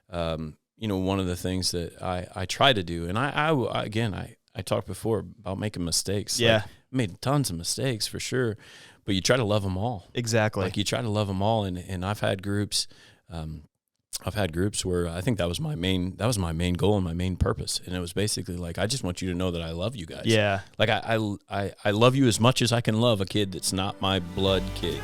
one of the things that I try to do, and I talked before about making mistakes. Yeah. Like, I made tons of mistakes for sure, but you try to love them all. Exactly. Like you try to love them all. And I've had groups, where I think that was my main goal and my main purpose. And it was basically like, I just want you to know that I love you guys. Yeah. Like I love you as much as I can love a kid that's not my blood kid.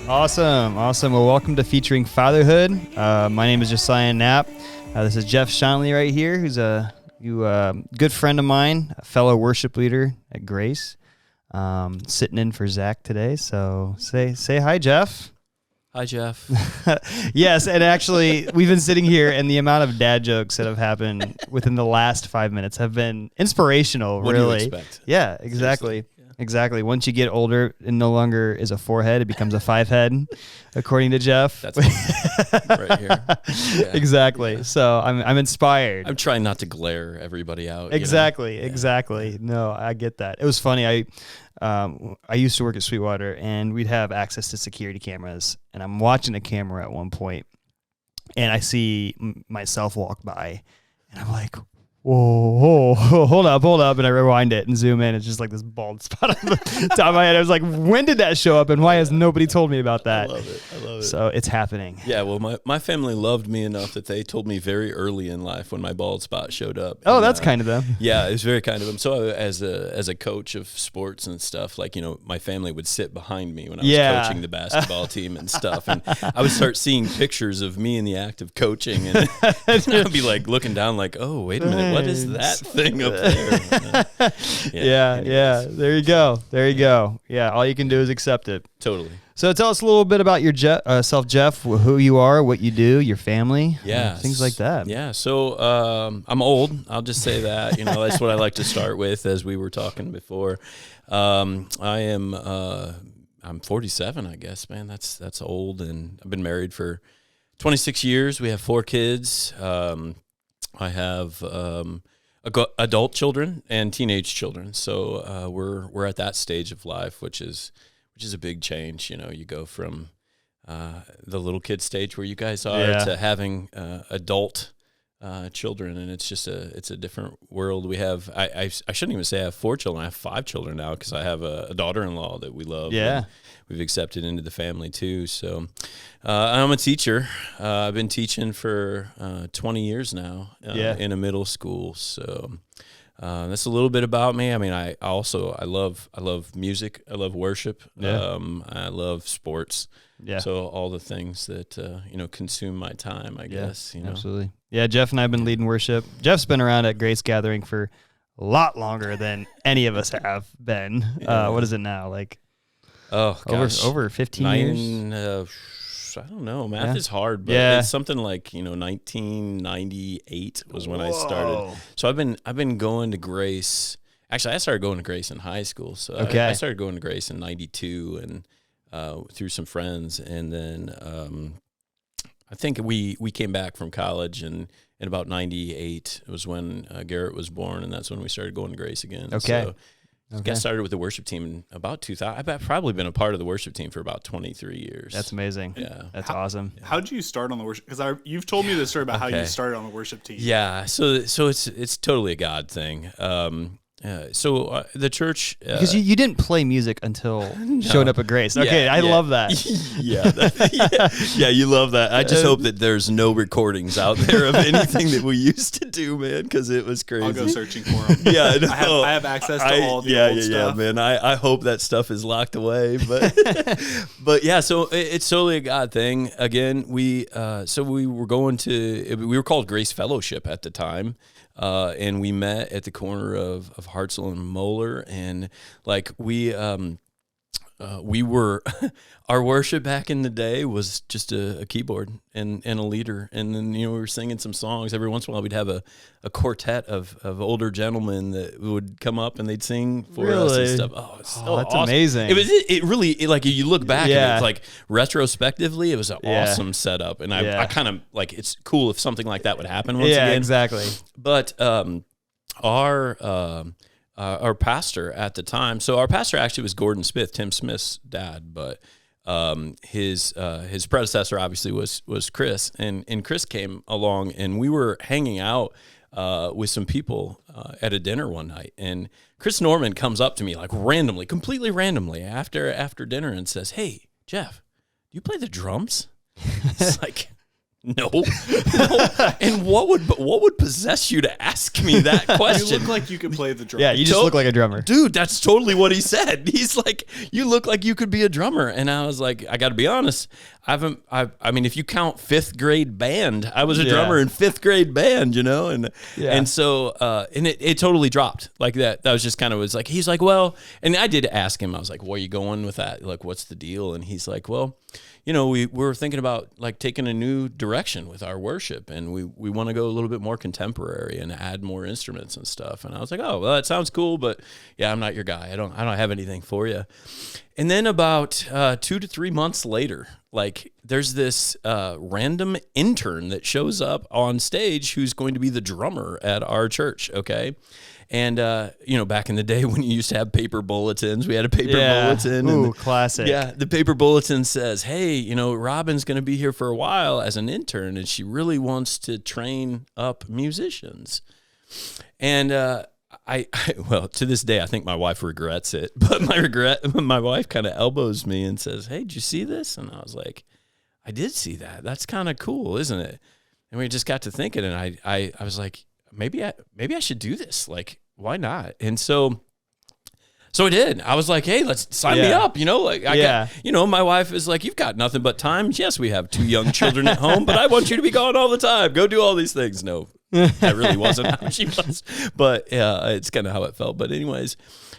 Awesome. Well, welcome to Featuring Fatherhood. My name is Josiah and Zach. This is Jeff Shanley right here, who's a good friend of mine, a fellow worship leader at Grace, sitting in for Zach today. So say hi, Jeff. Hi, Jeff. Yes, and actually, we've been sitting here, and the amount of dad jokes that have happened within the last 5 minutes have been inspirational, what really. do you expect? Yeah, exactly. Exactly. Once you get older, it no longer is a 4-head; it becomes a 5-head, according to Jeff. That's right here. Yeah. Exactly. Yeah. So I'm inspired. I'm trying not to glare everybody out. Exactly. Yeah. Exactly. No, I get that. It was funny. I used to work at Sweetwater, and we'd have access to security cameras. And I'm watching a camera at one point, and I see myself walk by, and I'm like, whoa, hold up. And I rewind it and zoom in. It's just like this bald spot on the top of my head. I was like, when did that show up? And why has nobody told me about that? I love it. So it's happening. Yeah, well, my family loved me enough that they told me very early in life when my bald spot showed up. Oh, and, that's kind of them. Yeah, it was very kind of them. So as a coach of sports and stuff, like, my family would sit behind me when I was coaching the basketball team and stuff. And I would start seeing pictures of me in the act of coaching. And I'd be like looking down like, oh, wait a minute. What is that thing up there? Yeah. There you go. Yeah, all you can do is accept it. Totally. So tell us a little bit about yourself, Jeff, who you are, what you do, your family, things like that. Yeah, so I'm old. I'll just say that. That's what I like to start with, as we were talking before. I'm 47, I guess, man. That's old, and I've been married for 26 years. We have 4 kids. I have adult children and teenage children. So we're at that stage of life, which is a big change. You go from the little kid stage where you guys are to having adult children, and it's a different world. We have I shouldn't even say I have 4 children. I have 5 children now, because I have a daughter-in-law that we love. Yeah. We've accepted into the family too. So I'm a teacher. I've been teaching for 20 years now in a middle school. So that's a little bit about me. I mean, I love music. I love worship. Yeah. I love sports. Yeah. So all the things that consume my time, I guess. Absolutely. Yeah, Jeff and I have been leading worship. Jeff's been around at Grace Gathering for a lot longer than any of us have been. What is it now? Like, over 15 years. I don't know. Math is hard, but it's something like 1998 was when I started. So I've been going to Grace. Actually, I started going to Grace in high school. So I started going to Grace in '92 and through some friends, and then I think we came back from college, and in about '98 was when Garrett was born, and that's when we started going to Grace again. Okay. So, got started with the worship team in about 2000. I've probably been a part of the worship team for about 23 years. That's amazing. Yeah. That's awesome. How did you start on the worship? Because you've told me the story about how you started on the worship team. Yeah. So it's totally a God thing. So the church... because you didn't play music until showing up at Grace. Okay, I love that. Yeah, you love that. I just hope that there's no recordings out there of anything that we used to do, man, because it was crazy. I'll go searching for them. Yeah, no, I have access to all the old stuff. Yeah, man. I hope that stuff is locked away, but but yeah. So it's totally a God thing. Again, we were called Grace Fellowship at the time. And we met at the corner of Hartzell and Moeller, and like we were, our worship back in the day was just a keyboard and a leader, and then we were singing some songs. Every once in a while, we'd have a quartet of older gentlemen that would come up and they'd sing for us and stuff. Oh, it's so that's awesome. amazing. It really like you look back and it's like retrospectively, it was an awesome setup, and I kind of like, it's cool if something like that would happen once again. Exactly. But our our pastor at the time. So our pastor actually was Gordon Smith, Tim Smith's dad, but his predecessor obviously was Chris, and Chris came along, and we were hanging out with some people at a dinner one night, and Chris Norman comes up to me like randomly, completely randomly after dinner and says, "Hey, Jeff, do you play the drums?" It's like, no. And what would possess you to ask me that question? You look like you could play the drums. Yeah, you just look like a drummer. Dude, that's totally what he said. He's like, you look like you could be a drummer. And I was like, I got to be honest. I mean, if you count fifth grade band, I was a drummer in fifth grade band, and so and it totally dropped like that. That was just kind of was like, he's like, well, and I did ask him, I was like, where are you going with that? Like, what's the deal? And he's like, well, we're thinking about like taking a new direction with our worship, and we want to go a little bit more contemporary and add more instruments and stuff. And I was like, oh, well, that sounds cool, but yeah, I'm not your guy. I don't have anything for you. And then about 2 to 3 months later, like there's this random intern that shows up on stage who's going to be the drummer at our church. Okay. And, back in the day when you used to have paper bulletins, we had a paper bulletin. Ooh, classic. Yeah, the paper bulletin says, hey, Robin's going to be here for a while as an intern, and she really wants to train up musicians. And well, to this day, I think my wife regrets it. But my wife kind of elbows me and says, hey, did you see this? And I was like, I did see that. That's kind of cool, isn't it? And we just got to thinking, and I was like, maybe I should do this. Like, why not? And so I did. I was like, hey, let's sign me up. My wife is like, you've got nothing but time. Yes, we have 2 young children at home, but I want you to be gone all the time. Go do all these things. No, that really wasn't how she was. But it's kind of how it felt. But anyways,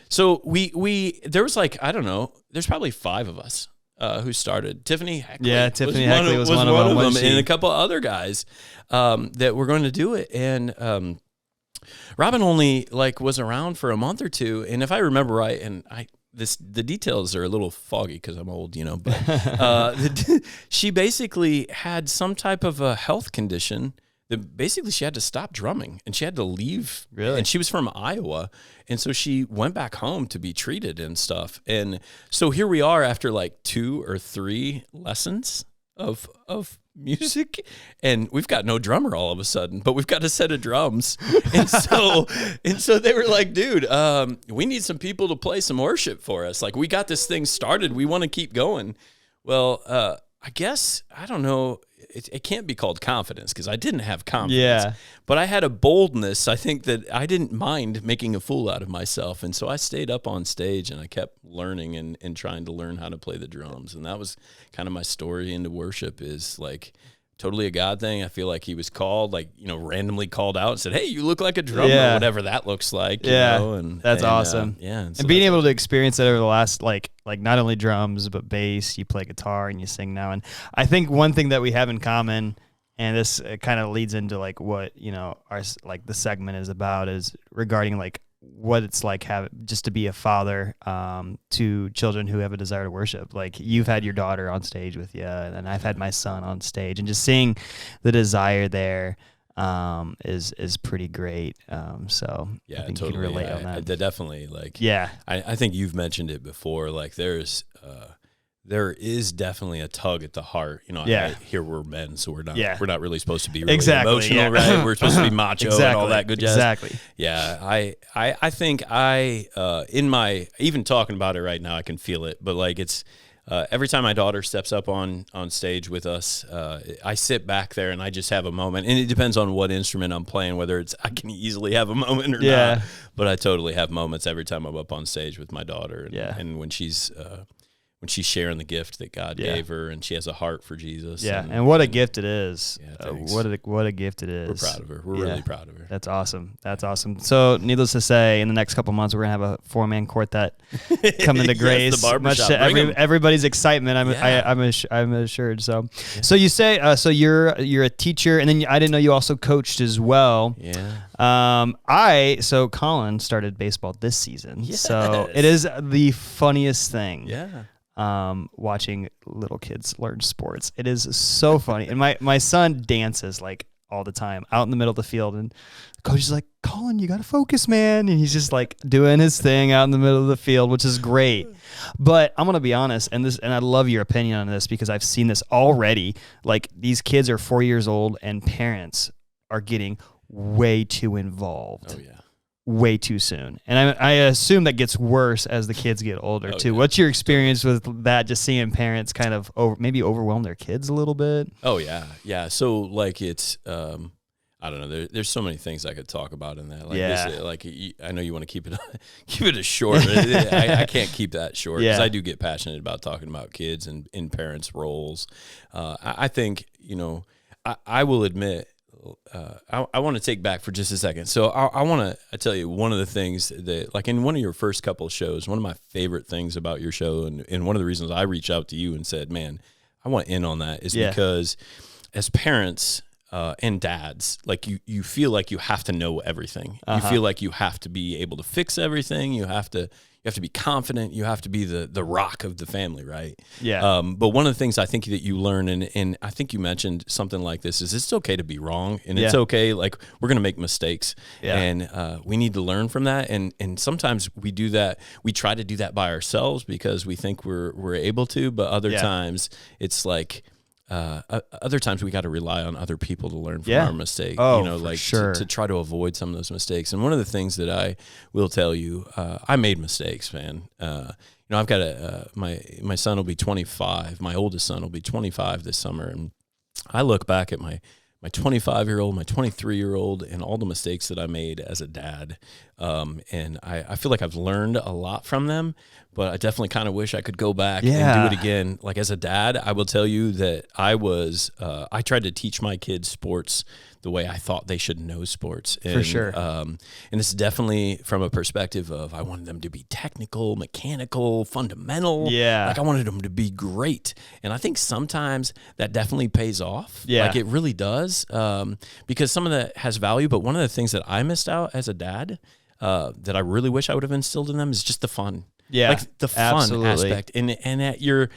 so there was like, I don't know, there's probably 5 of us who started. Tiffany Heckley. Yeah, Tiffany Heckley was one of them. And a couple other guys that were going to do it. And Robin only was around for a month or 2. And if I remember right, and the details are a little foggy because I'm old, but she basically had some type of a health condition that basically she had to stop drumming and she had to leave. Really? And she was from Iowa. And so she went back home to be treated and stuff. And so here we are after like 2 or 3 lessons of music, and we've got no drummer all of a sudden, but we've got a set of drums. And so they were like, dude, we need some people to play some worship for us. Like, we got this thing started. We want to keep going. Well, I guess, I don't know, it can't be called confidence because I didn't have confidence. Yeah. But I had a boldness, I think, that I didn't mind making a fool out of myself. And so I stayed up on stage and I kept learning and trying to learn how to play the drums. And that was kind of my story into worship, is like totally a God thing. I feel like he was called, randomly called out and said, hey, you look like a drummer, whatever that looks like. And that's awesome. And being able to experience that over the last, like not only drums, but bass, you play guitar and you sing now. And I think one thing that we have in common, and this kind of leads into like what, our, like the segment is about, is regarding like what it's like just to be a father to children who have a desire to worship. Like, you've had your daughter on stage with you, and I've had my son on stage, and just seeing the desire there is pretty great. So yeah, I think totally. you can relate on that. Definitely. I think you've mentioned it before. Like, there is definitely a tug at the heart. Here we're men, so we're not really supposed to be really emotional, right? We're supposed to be macho and all that good jazz. Exactly. Yeah, I think in my, even talking about it right now, I can feel it. But like, it's every time my daughter steps up on stage with us, I sit back there and I just have a moment. And it depends on what instrument I'm playing, whether it's, I can easily have a moment or not. But I totally have moments every time I'm up on stage with my daughter. And when she's sharing the gift that God gave her, and she has a heart for Jesus. Yeah, and what a gift it is. Thanks. What a gift it is. We're proud of her. We're really proud of her. That's awesome. That's awesome. So, needless to say, in the next couple months, we're going to have a 4-man quartet come into grace. The barbershop. Much to everybody's excitement, I'm assured. So you say, so you're a teacher, and then I didn't know you also coached as well. Yeah. So Colin started baseball this season. Yes. So it is the funniest thing. Yeah. Watching little kids learn sports. It is so funny. And my son dances like all the time out in the middle of the field. And the coach is like, Colin, you got to focus, man. And he's just like doing his thing out in the middle of the field, which is great. But I'm going to be honest, and I love your opinion on this because I've seen this already. Like, these kids are 4 years old and parents are getting way too involved. Oh, yeah. Way too soon. And I assume that gets worse as the kids get older too. Yeah. What's your experience with that, just seeing parents kind of maybe overwhelm their kids a little bit? Oh, yeah. Yeah. So, like, it's, I don't know. There's so many things I could talk about in that. Like, I know you want to keep it short. I can't keep that short because I do get passionate about talking about kids and in parents' roles. I think, I will admit, I want to take back for just a second. So I want to tell you one of the things that, like, in one of your first couple of shows, one of my favorite things about your show, and one of the reasons I reached out to you and said, man, I want in on that is because as parents and dads, like, you feel like you have to know everything. You feel like you have to be able to fix everything. You have to be confident. You have to be the rock of the family, right? Yeah. But one of the things I think that you learn, and I think you mentioned something like this, is it's okay to be wrong, and it's okay. Like, we're going to make mistakes, and we need to learn from that. And sometimes we do that. We try to do that by ourselves because we think we're able to, but other times it's like, other times we got to rely on other people to learn from our mistake, to try to avoid some of those mistakes. And one of the things that I will tell you, I made mistakes, man. I've got my son will be 25. My oldest son will be 25 this summer. And I look back at my 25-year-old, my 23-year-old, and all the mistakes that I made as a dad. And I feel like I've learned a lot from them, but I definitely kind of wish I could go back and do it again. Like, as a dad, I will tell you that I tried to teach my kids sports the way I thought they should know sports. And, for sure. And it's definitely from a perspective of, I wanted them to be technical, mechanical, fundamental. Yeah. Like, I wanted them to be great. And I think sometimes that definitely pays off. Yeah. Like, it really does. Because some of that has value, but one of the things that I missed out as a dad, that I really wish I would have instilled in them, is just the fun. Yeah, like the fun absolutely. aspect, and at your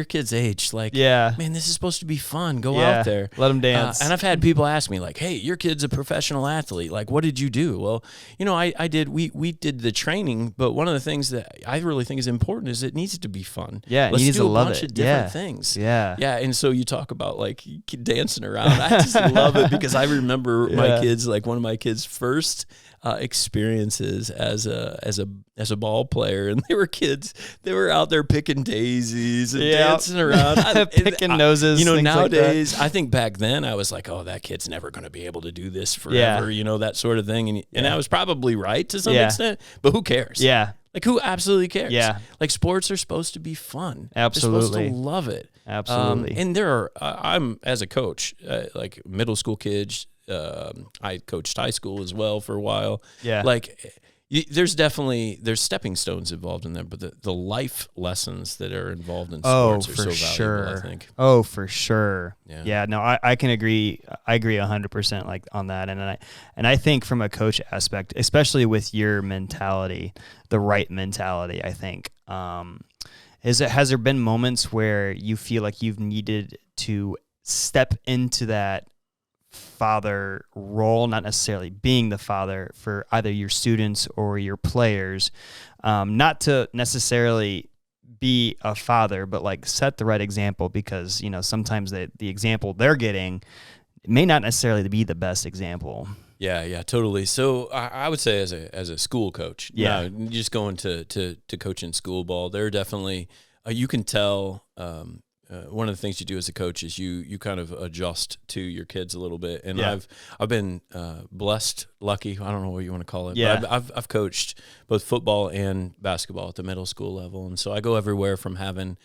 kid's age, like, man, this is supposed to be fun. Go out there, let them dance. And I've had people ask me, like, hey, your kid's a professional athlete. Like, what did you do? Well, I did. We did the training, but one of the things that I really think is important is it needs to be fun. Yeah, let's needs do to a love bunch it. of different things. Yeah. And so you talk about, like, dancing around. I just love it because I remember my kids, like, one of my kids' first experiences as a ball player, and they were kids. They were out there picking daisies and dancing around, picking noses. Nowadays, like I think back then I was like, oh, that kid's never going to be able to do this forever. That sort of thing. And I was probably right to some extent, but who cares? Yeah. Like, who absolutely cares? Yeah. Like, sports are supposed to be fun. Absolutely. They're supposed to love it. Absolutely. And there are, I'm, as a coach, like, middle school kids, I coached high school as well for a while. Yeah. Like, there's stepping stones involved in there, but the life lessons that are involved in sports are so valuable, I think. Oh, for sure. Yeah. No, I can agree. I agree 100% like on that. And I think from a coach aspect, especially with your mentality, the right mentality, I think, has there been moments where you feel like you've needed to step into that father role, not necessarily being the father for either your students or your players, not to necessarily be a father, but like set the right example, because sometimes the example they're getting may not necessarily be the best example. Yeah, totally. So I would say as a school coach, just going to coaching school ball, there are definitely you can tell. One of the things you do as a coach is you kind of adjust to your kids a little bit. And I've been blessed, lucky, I don't know what you want to call it. Yeah. But I've coached both football and basketball at the middle school level. And so I go everywhere from having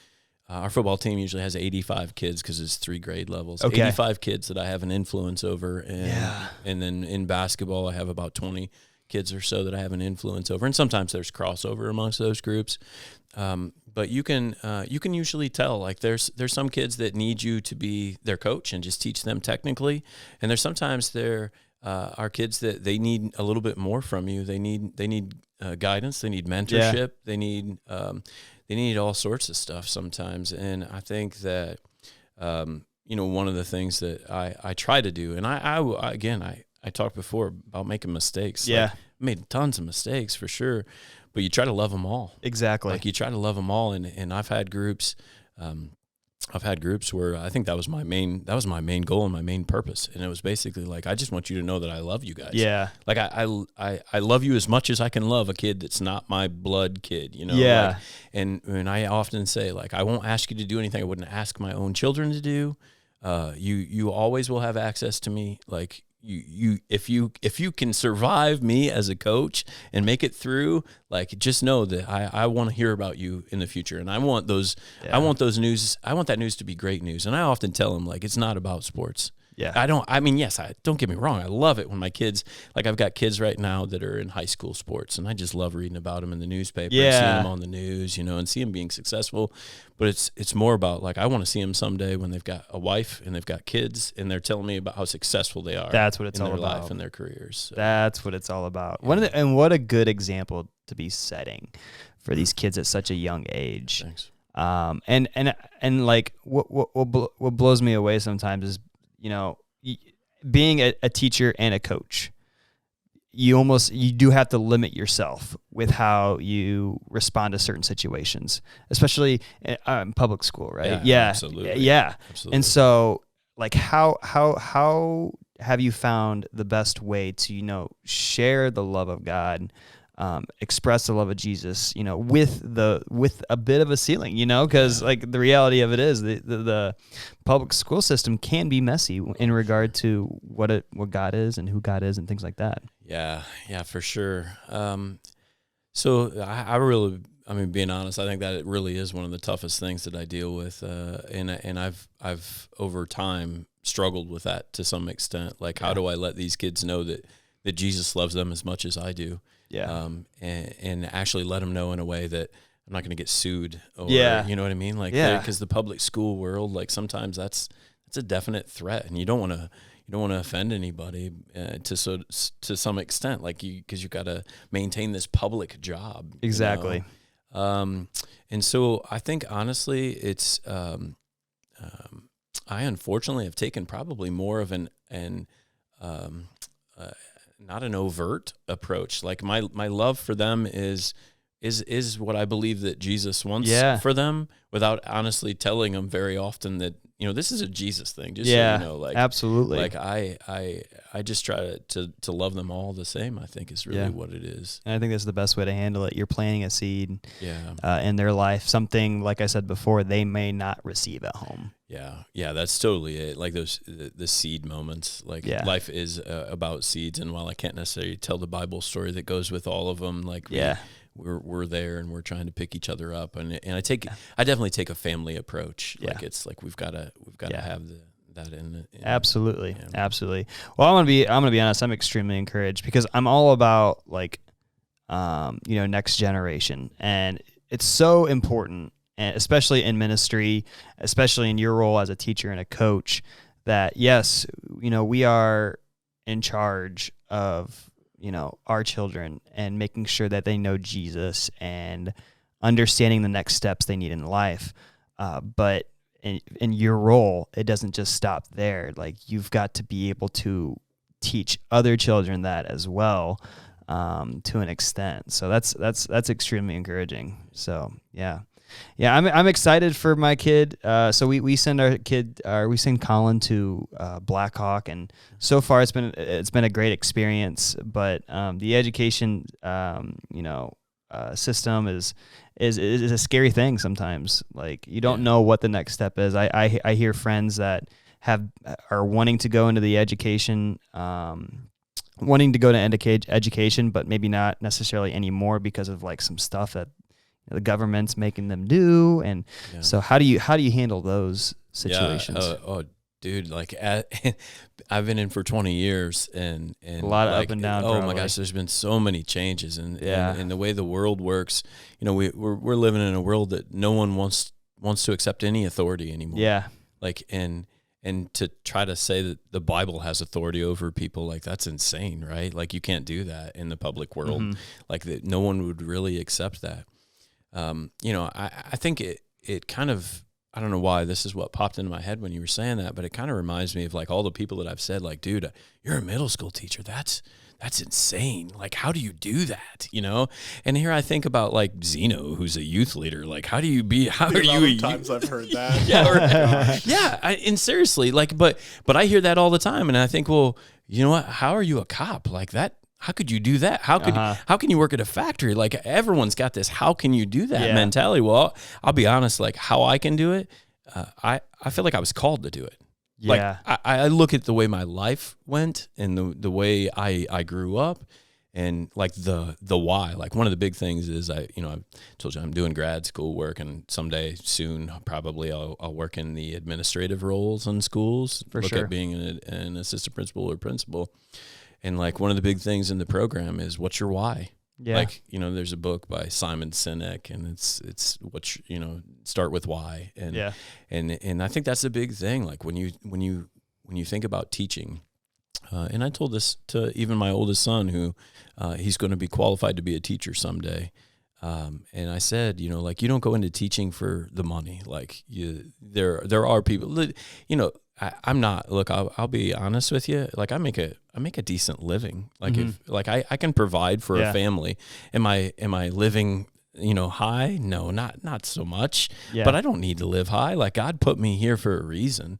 our football team usually has 85 kids because it's 3 grade levels. Okay. 85 kids that I have an influence over. And then in basketball, I have about 20 kids or so that I have an influence over. And sometimes there's crossover amongst those groups. But you can usually tell, like, there's some kids that need you to be their coach and just teach them technically, and there's sometimes there are kids that they need a little bit more from you. They need guidance. They need mentorship. They need all sorts of stuff sometimes. And I think that one of the things that I try to do, and I talked before about making mistakes. Yeah. Like, I made tons of mistakes for sure, but you try to love them all. Exactly. Like you try to love them all. And I've had groups, where I think that was my main goal and my main purpose. And it was basically like, I just want you to know that I love you guys. Yeah. Like I love you as much as I can love a kid that's not my blood kid, Yeah. Like, and I often say, like, I won't ask you to do anything I wouldn't ask my own children to do. You always will have access to me. Like, if you can survive me as a coach and make it through, like, just know that I want to hear about you in the future, and I want that news to be great news. And I often tell them, like, it's not about sports. Yeah. Don't get me wrong. I love it when my kids, like, I've got kids right now that are in high school sports, and I just love reading about them in the newspaper, and seeing them on the news, and see them being successful. But it's more about, like, I want to see them someday when they've got a wife and they've got kids, and they're telling me about how successful they are. That's what it's in all their about. life and their careers. So. That's what it's all about. And what a good example to be setting for these kids at such a young age. Thanks. And like what blows me away sometimes is, being a teacher and a coach, you do have to limit yourself with how you respond to certain situations, especially in public school, right? Yeah. Absolutely. Yeah. Absolutely. And so, like, how have you found the best way to, share the love of God, express the love of Jesus, with a bit of a ceiling, because like the reality of it is the public school system can be messy in regard to what God is and who God is and things like that. Yeah, for sure. So I really, being honest, I think that it really is one of the toughest things that I deal with, and I've over time struggled with that to some extent. Like, how do I let these kids know that Jesus loves them as much as I do? Yeah. And actually let them know in a way that I'm not going to get sued. Or, Yeah. You know what I mean? Like, because the public school world, like, sometimes that's a definite threat, and you don't want to offend anybody to some extent, like, because you got to maintain this public job. Exactly. And so I think, honestly, it's I unfortunately have taken probably more of not an overt approach. Like, my love for them is what I believe that Jesus wants for them, without honestly telling them very often that, this is a Jesus thing. Just so you know, like, absolutely. Like, I just try to love them all the same, I think, is really what it is. And I think that's the best way to handle it. You're planting a seed in their life, something, like I said before, they may not receive at home. Yeah, that's totally it. Like, the seed moments. Like, life is about seeds, and while I can't necessarily tell the Bible story that goes with all of them, like, we're there and we're trying to pick each other up, and I definitely take a family approach. Like, it's like we've got to have that in absolutely. Well, I'm gonna be honest. I'm extremely encouraged, because I'm all about, like, next generation, and it's so important. And especially in ministry, especially in your role as a teacher and a coach, that yes, we are in charge of, our children, and making sure that they know Jesus and understanding the next steps they need in life. But in your role, it doesn't just stop there. Like, you've got to be able to teach other children that as well, to an extent. So that's extremely encouraging. So I'm excited for my kid. So we send Colin to Blackhawk, and so far it's been a great experience. But the education system is a scary thing sometimes. Like, you don't know what the next step is. I hear friends that are wanting to go into the education. Wanting to go to education, but maybe not necessarily anymore because of, like, some stuff that the government's making them do. And so how do you handle those situations? Dude, like, I've been in for 20 years, and a lot of up and down. Oh my gosh, there's been so many changes, and the way the world works. We're living in a world that no one wants to accept any authority anymore. Yeah, like, and to try to say that the Bible has authority over people, like, that's insane, right? Like, you can't do that in the public world. Mm-hmm. Like, that no one would really accept that. I think it kind of, I don't know why this is what popped into my head when you were saying that, but it kind of reminds me of like all the people that I've said, like, dude, you're a middle school teacher. That's insane. Like, how do you do that? You know? And here I think about like Zeno, who's a youth leader. Like, how are you times I've heard that. Yeah. And seriously, like, but I hear that all the time. And I think, well, you know what? How are you a cop like that? How could you do that? How can you work at a factory? Like, everyone's got this, how can you do that mentality? Well, I'll be honest, like how I can do it. I feel like I was called to do it. Yeah. Like I look at the way my life went and the way I grew up and like the why. Like one of the big things is I told you I'm doing grad school work, and someday soon probably I'll work in the administrative roles in schools. Look at being an assistant principal or principal. And like one of the big things in the program is what's your why? Yeah. Like, there's a book by Simon Sinek, and it's what start with why. And and I think that's a big thing. Like when you think about teaching, and I told this to even my oldest son, who he's going to be qualified to be a teacher someday. And I said, like you don't go into teaching for the money. Like there are people, I'm not. Look, I'll be honest with you. Like I make a decent living. Like if like I can provide for a family. Am I living high? No, not so much. Yeah. But I don't need to live high. Like God put me here for a reason.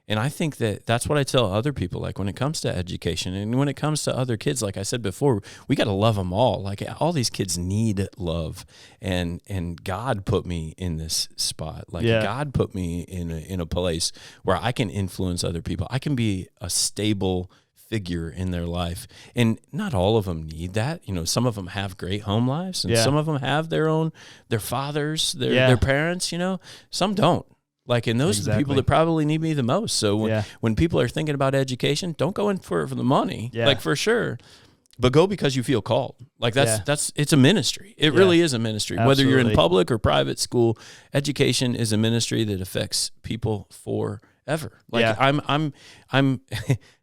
And I think that's what I tell other people, like when it comes to education and when it comes to other kids, like I said before, we got to love them all. Like all these kids need love, and God put me in this spot. Like God put me in a place where I can influence other people. I can be a stable figure in their life, and not all of them need that. Some of them have great home lives, and some of them have their fathers, their parents. Some don't. Like, and those are the people that probably need me the most. So when people are thinking about education, don't go in for the money, like for sure, but go because you feel called. Like it's a ministry. It really is a ministry. Absolutely. Whether you're in public or private school, education is a ministry that affects people forever. Like I'm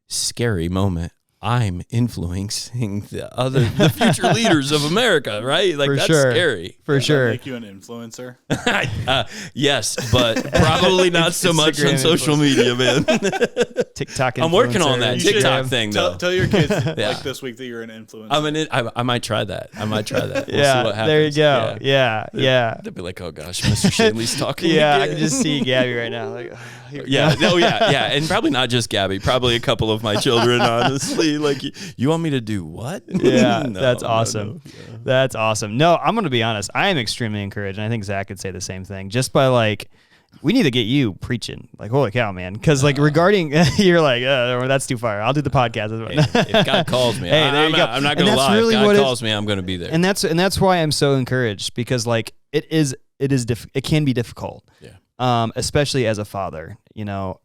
scary moment. I'm influencing the future leaders of America, right? Like that's scary. For sure. Make you an influencer? Yes, but probably not so much on social media, man. TikTok influencer. I'm working on that TikTok thing, though. Tell your kids like this week that you're an influencer. I might try that. We'll see what happens. There you go. Yeah. They'll be like, oh gosh, Mr. Shanley's talking. I can just see Gabby right now. Like, and probably not just Gabby. Probably a couple of my children, honestly. Like, you want me to do what? Yeah, that's awesome. No. That's awesome. No, I'm going to be honest. I am extremely encouraged, and I think Zach could say the same thing. Just by like, we need to get you preaching. Like, holy cow, man. Because like regarding, you're like, that's too far. I'll do the podcast. If God calls me, I'm not going to lie. Really if God calls me, I'm going to be there. And that's why I'm so encouraged, because like it can be difficult. Yeah. Especially as a father.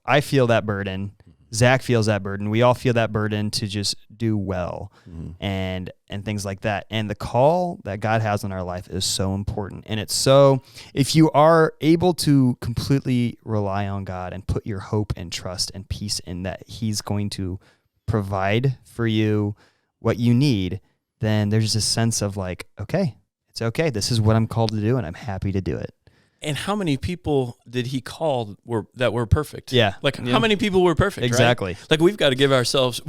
I feel that burden. Zach feels that burden. We all feel that burden to just do well and things like that. And the call that God has on our life is so important. And it's so, if you are able to completely rely on God and put your hope and trust and peace in that He's going to provide for you what you need, then there's just a sense of like, okay, it's okay. This is what I'm called to do, and I'm happy to do it. And how many people did He call that were perfect? Yeah. Like how many people were perfect? Exactly. Right? Like we've got to give ourselves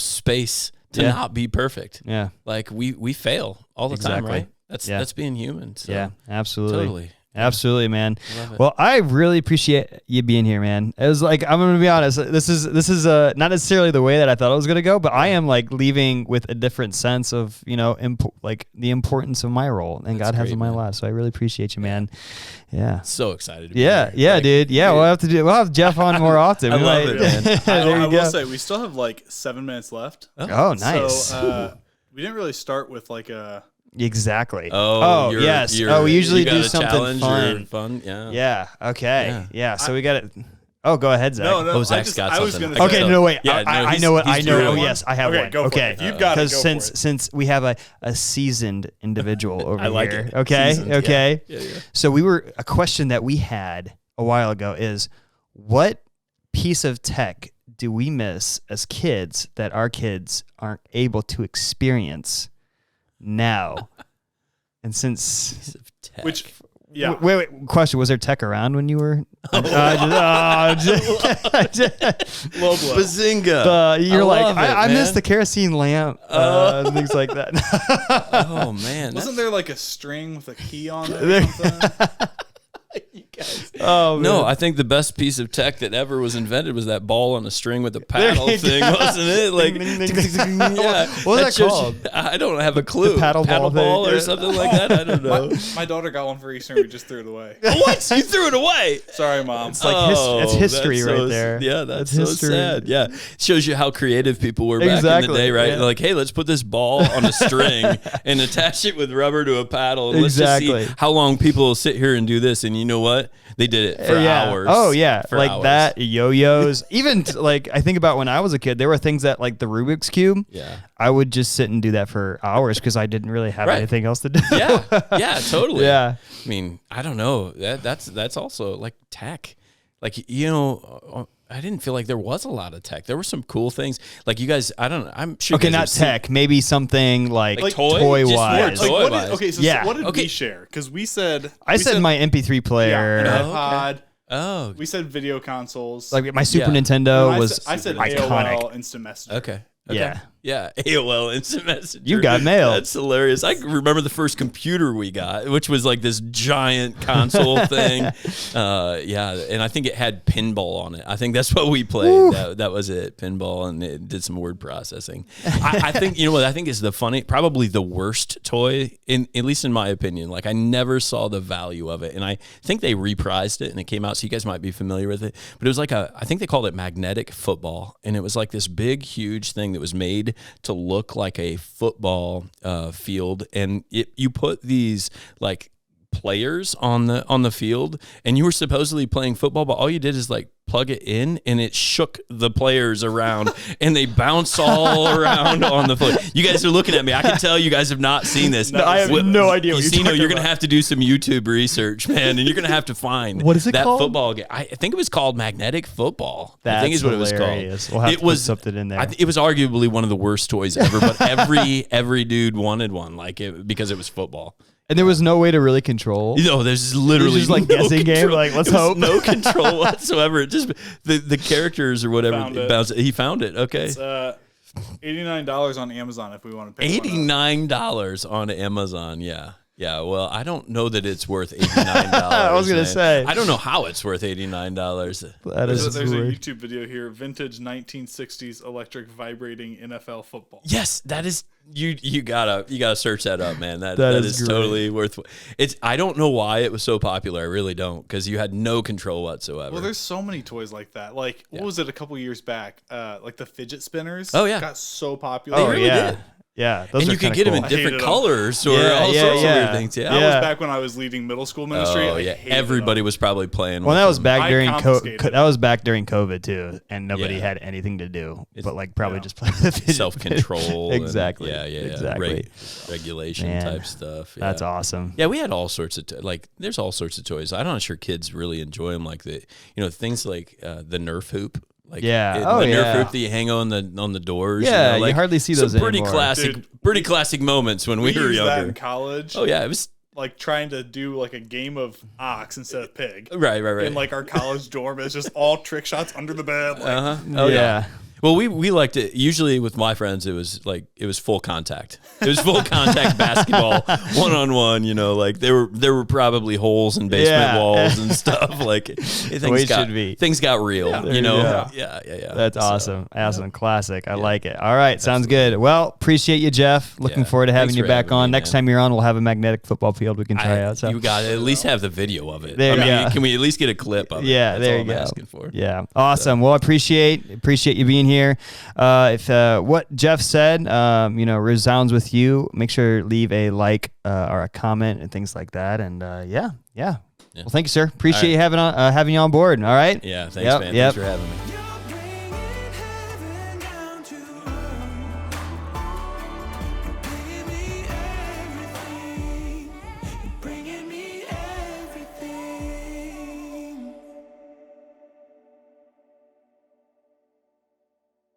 space to not be perfect. Yeah. Like we fail all the time, right? That's being human. So. Yeah, absolutely. Totally. Absolutely, man. Well, I really appreciate you being here, man. It was like, I'm going to be honest, this is not necessarily the way that I thought it was going to go, but I am like leaving with a different sense of, like the importance of my role and God has in my life. So I really appreciate you, man. Yeah. So excited to be here. Yeah, dude. Yeah, we'll have Jeff on more often. I love it, man. I will say, we still have like 7 minutes left. Oh, nice. So we didn't really start with like a... Exactly. Yes. We usually do something fun. Yeah. Yeah. Okay. Yeah. So we got it. Oh, go ahead, Zach. No. Zach's got something. Okay. No, wait. Yeah, I know what I know. Oh, yes, I have one. Go for it. If you've got it, go since we have a seasoned individual over I like here. It. Okay. Seasoned, okay. Yeah. So a question that we had a while ago is, what piece of tech do we miss as kids that our kids aren't able to experience now? And since which Yeah. Wait. Question: was there tech around when you were? Bazinga! You're like, love it, I missed man. the kerosene lamp, things like that. Oh man, Wasn't there like a string with a key on it or something? you guys? Oh No, man. I think the best piece of tech that ever was invented was that ball on a string with a paddle thing, wasn't it? Like, Ding, ding, ding, ding, ding. yeah. What was that shows called? you- I don't have a clue. The paddle ball thing? or something like that. I don't know. My daughter got one for Easter and we just threw it away. What? You threw it away? Sorry, Mom. It's like that's history that's right so- there. Yeah, that's so history. sad. Yeah, shows you how creative people were back in Exactly, the day, right? yeah. Like, hey, let's put this ball on a string and attach it with rubber to a paddle. And let's just Exactly. see how long people will sit here and do this. And you know what? They did it for hours. Oh yeah, For like hours. that, yo-yos. Even like I think about when I was a kid, there were things that like the Rubik's Cube. Yeah. I would just sit and do that for hours because I didn't really have Right. anything else to do. Yeah, yeah, totally. Yeah. I mean, I don't know. That's also like tech. Like, I didn't feel like there was a lot of tech. There were some cool things. Like you guys, I don't know. I'm sure. Okay, you guys not have seen- tech. Maybe something like, Like toy? toy Just wise. more toy. Like, wise. okay, so Yeah. what did Okay. we share? Because we said I said my MP3 player. an Oh, iPod. Oh, We said video consoles. Like my Super Yeah. Nintendo I was said, I said iconic. AOL Instant Messenger. okay. Yeah. Yeah, AOL Instant Messenger. You got mail. That's hilarious. I remember the first computer we got, which was like this giant console thing. Yeah, and I think it had pinball on it. I think that's what we played. That was it, pinball, and it did some word processing. I think, you know what I think is probably the worst toy, at least in my opinion. Like, I never saw the value of it, and I think they reprised it, and it came out, so you guys might be familiar with it. But it was like I think they called it magnetic football, and it was like this big, huge thing that was made to look like a football field, and you put these like players on the field, and you were supposedly playing football, but all you did is like plug it in, and it shook the players around, and they bounced all around on the foot. You guys are looking at me. I can tell you guys have not seen this. No, I have no idea what you're talking you're gonna about. have to do some YouTube research, man, and you're gonna have to find What is it that called? football game. I think it was called magnetic football. I That's think is what hilarious. it was called. We'll have it to was put something in there. it was arguably one of the worst toys ever, but every dude wanted one, like it, because it was football. And there was no way to really control. There's literally just like no guessing game, control. like, let's It was hope. no control whatsoever. It just the characters or whatever. Found it. Bounced. He found it. Okay. It's $89 on Amazon if we want to pick one up. $89 on Amazon. Yeah. Yeah. Well, I don't know that it's worth $89. I was gonna man. say. I don't know how it's worth $89. That There's is a weird. YouTube video here, vintage 1960s electric vibrating NFL football. Yes, that is you gotta search that up, man. That That is is great. totally worth. It's I don't know why it was so popular. I really don't, because you had no control whatsoever. Well, there's so many toys like that. Like, what was it a couple years back? Like the fidget spinners. Oh, yeah. got so popular. Oh really yeah, did. yeah. Those and are you could kinda get them cool. in different hated 'em. colors or Yeah, all yeah, sorts of yeah. weird things. Yeah. That Yeah. was back when I was leading middle school ministry. Oh I yeah, hated everybody them. was probably playing. Well, with that was them. back I during confiscated it. that was back during COVID too, and nobody Yeah. had anything to do It's- but like probably yeah. just play the fidget self-control. Exactly. And, yeah. Exactly. Regulation Man, type stuff. That's yeah. awesome. Yeah, we had all sorts of there's all sorts of toys. I'm not sure kids really enjoy them, like things like the Nerf hoop. Like Yeah. the Oh, Nerf yeah. hoop that you hang on the doors. Yeah, you like, hardly see some those pretty anymore. classic, Dude, pretty classic moments when we were used that in younger. college. Oh yeah, it was Like trying to do like a game of ox instead of pig. right. In like our college dorm, it's just all trick shots under the bed. Like, Uh-huh. Oh yeah. Well, we liked it. Usually with my friends, it was full contact. It was full contact basketball, 1-on-1. Like there were probably holes in basement Yeah. walls and stuff. Like it should be. Things got real. There you go. Yeah. That's So, awesome. Awesome. Classic. I like it. All right. Sounds good. Well, appreciate you, Jeff. Looking Yeah. forward to having Thanks you for back having on. me, Next man. time you're on, we'll have a magnetic football field we can try out. So You got to at least have the video of it. There I you mean, go. can we at least get a clip of it? yeah, That's there all you I'm go. asking for. Yeah, awesome. Well, I appreciate you being here. If what Jeff said, resounds with you, make sure to leave a like or a comment and things like that. And yeah. Well, thank you, sir. Appreciate you having you on board. All right. Yeah. Thanks, Yep, man. yep. Thanks for having me.